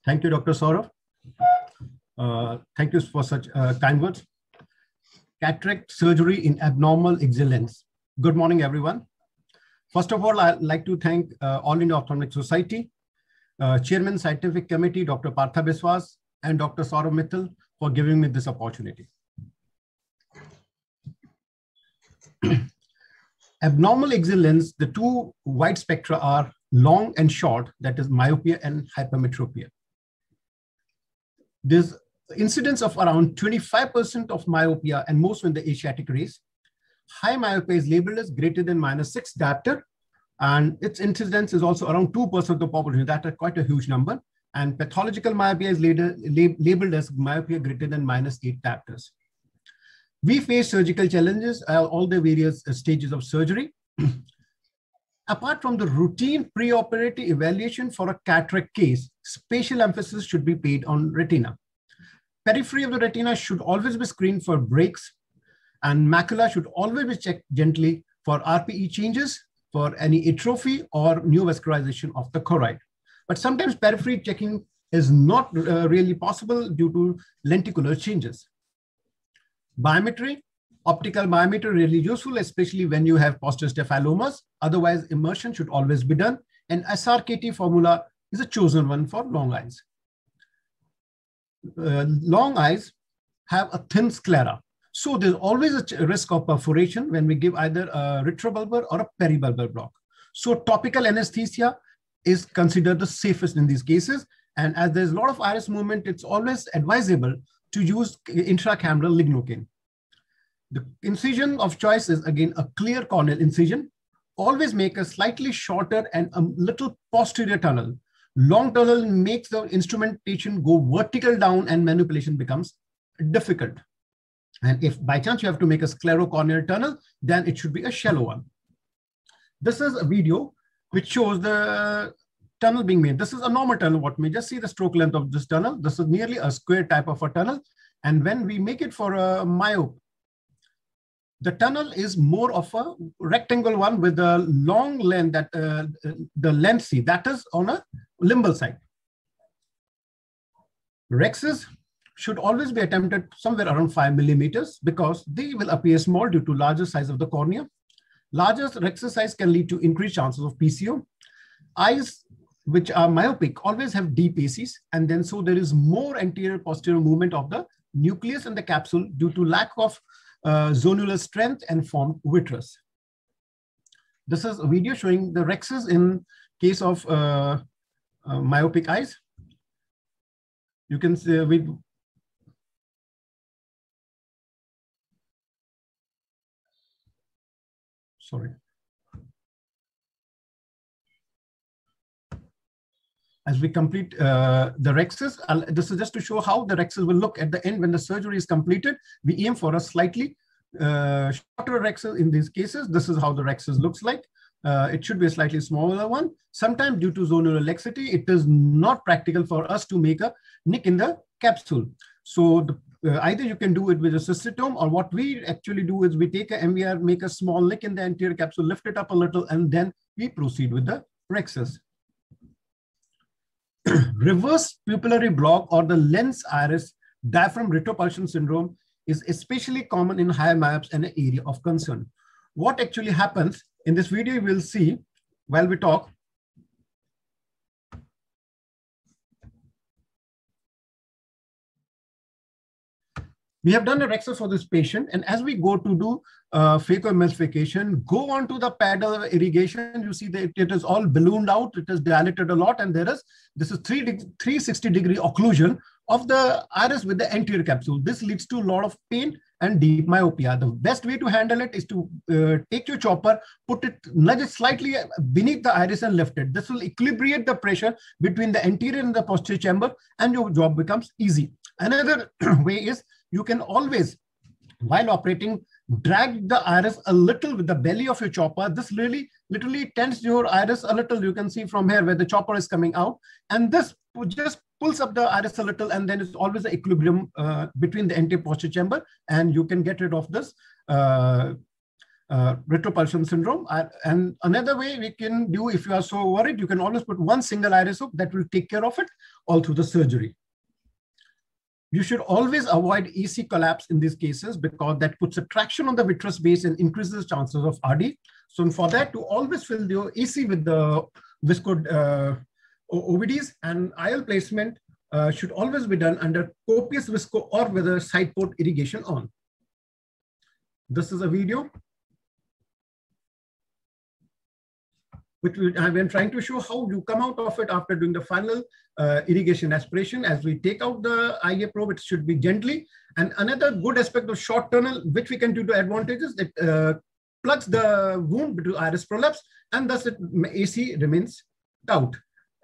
Thank you, Dr. Saurav. Thank you for such kind words. Cataract surgery in abnormal exit lens. Good morning, everyone. First of all, I'd like to thank All India Ophthalmic Society, Chairman Scientific Committee, Dr. Partha Biswas, and Dr. Saurav Mittal for giving me this opportunity. Abnormal exit lens, the two wide spectra are long and short, that is myopia and hypermetropia. There's incidence of around 25% of myopia and most in the Asiatic race. High myopia is labeled as greater than -6 diopter, and its incidence is also around 2% of the population. That's quite a huge number. And pathological myopia is labeled as myopia greater than -8 diopters. We face surgical challenges at all the various stages of surgery. Apart from the routine preoperative evaluation for a cataract case, special emphasis should be paid on retina. Periphery of the retina should always be screened for breaks, and macula should always be checked gently for RPE changes, for any atrophy or neovascularization of the choroid. But sometimes periphery checking is not really possible due to lenticular changes. Biometry, optical biometry really useful, especially when you have posterior staphylomas. Otherwise, immersion should always be done. And SRKT formula is a chosen one for long eyes. Long eyes have a thin sclera. So there's always a risk of perforation when we give either a retrobulbar or a peribulbar block. So topical anesthesia is considered the safest in these cases. And as there's a lot of iris movement, it's always advisable to use intracameral lignocaine. The incision of choice is again a clear corneal incision. Always make a slightly shorter and a little posterior tunnel. Long tunnel makes the instrumentation go vertical down and manipulation becomes difficult. And if by chance you have to make a sclerocorneal tunnel, then it should be a shallow one. This is a video which shows the tunnel being made. This is a normal tunnel. What we just see the stroke length of this tunnel. This is nearly a square type of a tunnel. And when we make it for a myope, the tunnel is more of a rectangle one with a long length that the length see that is on a limbal side. Rexes should always be attempted somewhere around 5 millimeters because they will appear small due to larger size of the cornea. Larger rexes size can lead to increased chances of PCO. Eyes which are myopic always have deep ACs, and then so there is more anterior posterior movement of the nucleus and the capsule due to lack of zonular strength and formed vitreous. This is a video showing the rexes in case of myopic eyes. You can see sorry. As we complete the rexes, this is just to show how the rexes will look at the end when the surgery is completed. We aim for a slightly shorter rexes in these cases. This is how the rexes looks like. It should be a slightly smaller one. Sometimes due to zonular laxity, it is not practical for us to make a nick in the capsule. So either you can do it with a cystotome, or what we actually do is we take a MVR, make a small nick in the anterior capsule, lift it up a little, and then we proceed with the rexes. Reverse pupillary block or the lens iris diaphragm retropulsion syndrome is especially common in high myopes and an area of concern. What actually happens in this video, you will see while we talk. We have done a rexes for this patient, and as we go to do phacoemulsification, go on to the paddle irrigation, you see that it is all ballooned out, it is dilated a lot, and this is 360-degree occlusion of the iris with the anterior capsule. This leads to a lot of pain and deep myopia. The best way to handle it is to take your chopper, nudge it slightly beneath the iris and lift it. This will equilibrate the pressure between the anterior and the posterior chamber, and your job becomes easy. Another way is you can always, while operating, drag the iris a little with the belly of your chopper. This really literally tenses your iris a little. You can see from here where the chopper is coming out, and this just pulls up the iris a little, and then it's always an equilibrium between the anterior posterior chamber, and you can get rid of this retropulsion syndrome. And another way we can do, if you are so worried, you can always put one single iris hook that will take care of it all through the surgery. You should always avoid AC collapse in these cases because that puts a traction on the vitreous base and increases chances of RD. So for that, to always fill your AC with the visco OVDs, and IOL placement should always be done under copious visco or with a side port irrigation on. This is a video which I've been trying to show how you come out of it after doing the final irrigation aspiration. As we take out the IA probe, it should be gently. And another good aspect of short tunnel, which we can do to advantages, it plugs the wound to iris prolapse, and thus AC remains out.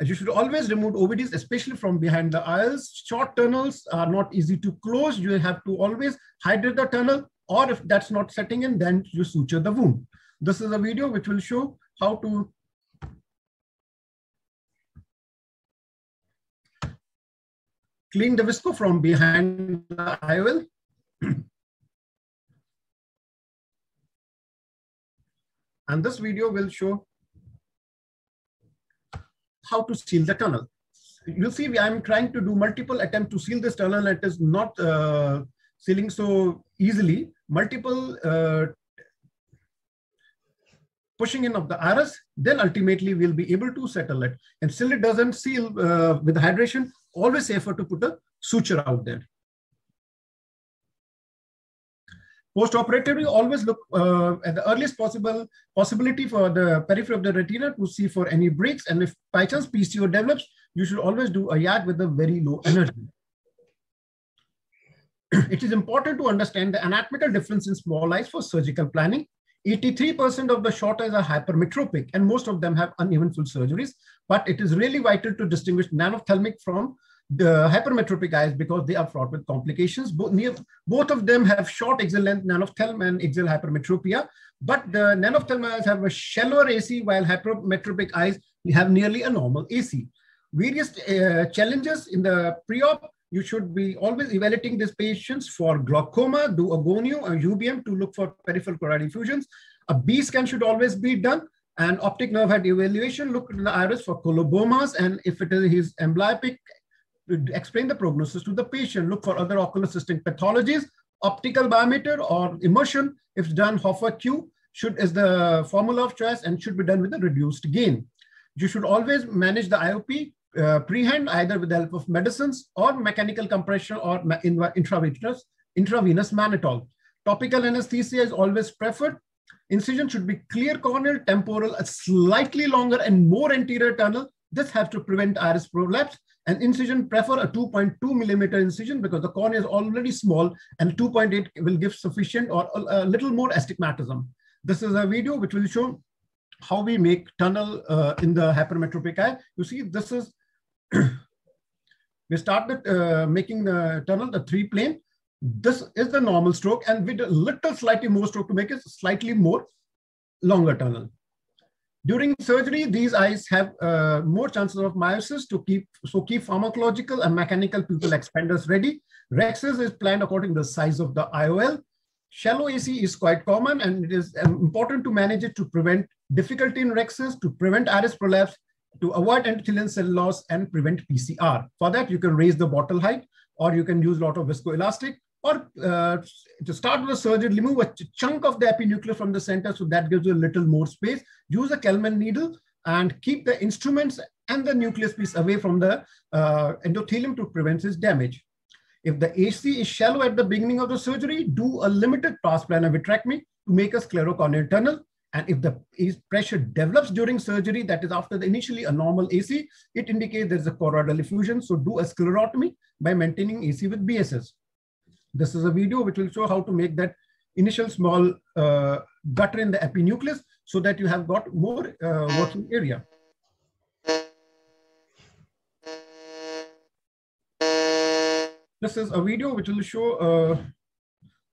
You should always remove OVDs, especially from behind the IOLs. Short tunnels are not easy to close. You have to always hydrate the tunnel, or if that's not setting in, then you suture the wound. This is a video which will show how to clean the visco from behind the IOL. And this video will show how to seal the tunnel. You'll see I'm trying to do multiple attempts to seal this tunnel. It is not sealing so easily. Multiple pushing in of the iris, then ultimately we'll be able to settle it. And still it doesn't seal with hydration, always safer to put a suture out there. Post-operatively, always look at the earliest possible possibility for the periphery of the retina to see for any breaks. And if by chance PCO develops, you should always do a YAG with a very low energy. It is important to understand the anatomical difference in small eyes for surgical planning. 83% of the short eyes are hypermetropic, and most of them have uneven full surgeries. But it is really vital to distinguish nanophthalmic from the hypermetropic eyes because they are fraught with complications. Both of them have short axial length nanophthalm and axial hypermetropia, but the nanophthalmic eyes have a shallower AC, while hypermetropic eyes have nearly a normal AC. Various challenges in the pre-op. You should be always evaluating these patients for glaucoma, do a gonio or UBM to look for peripheral choroid effusions. A B scan should always be done, and optic nerve head evaluation, look at the iris for colobomas, and if it is his amblyopic, explain the prognosis to the patient. Look for other ocular cystic pathologies. Optical biometer or immersion, if done, Hoffer Q is the formula of choice and should be done with a reduced gain. You should always manage the IOP prehand, either with the help of medicines or mechanical compression or intravenous mannitol. Topical anesthesia is always preferred. Incision should be clear corneal, temporal, a slightly longer and more anterior tunnel. This has to prevent iris prolapse. And incision, prefer a 2.2 millimeter incision because the cornea is already small, and 2.8 will give sufficient or a little more astigmatism. This is a video which will show how we make tunnel in the hypermetropic eye. You see, this is, we started making the tunnel, the 3-plane. This is the normal stroke, and with a little slightly more stroke to make it slightly more longer tunnel. During surgery, these eyes have more chances of miosis to keep pharmacological and mechanical pupil expanders ready. Rhexis is planned according to the size of the IOL. Shallow AC is quite common, and it is important to manage it to prevent difficulty in rhexis, to prevent iris prolapse, to avoid endothelial cell loss, and prevent PCR. For that, you can raise the bottle height, or you can use a lot of viscoelastic, or to start with the surgery, remove a chunk of the epinucleus from the center, so that gives you a little more space. Use a Kelman needle and keep the instruments and the nucleus piece away from the endothelium to prevent its damage. If the AC is shallow at the beginning of the surgery, do a limited pars plana vitrectomy to make a sclerocorneal tunnel. And if the pressure develops during surgery, that is after the initially a normal AC, it indicates there's a choroidal effusion. So do a sclerotomy by maintaining AC with BSS. This is a video which will show how to make that initial small gutter in the epinucleus so that you have got more working area. This is a video which will show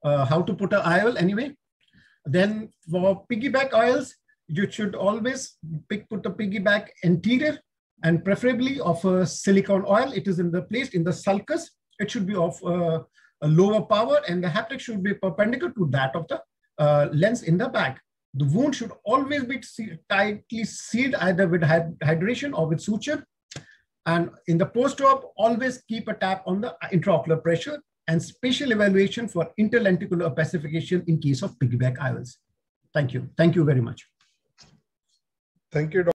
how to put an IOL anyway. Then for piggyback IOLs, you should always put the piggyback anterior and preferably of a silicone oil. It is placed in the sulcus. It should be of a lower power, and the haptic should be perpendicular to that of the lens in the back. The wound should always be tightly sealed either with hydration or with suture. And in the post-op, always keep a tap on the intraocular pressure and spatial evaluation for interlenticular opacification in case of piggyback IOLs. Thank you. Thank you very much. Thank you, Dr.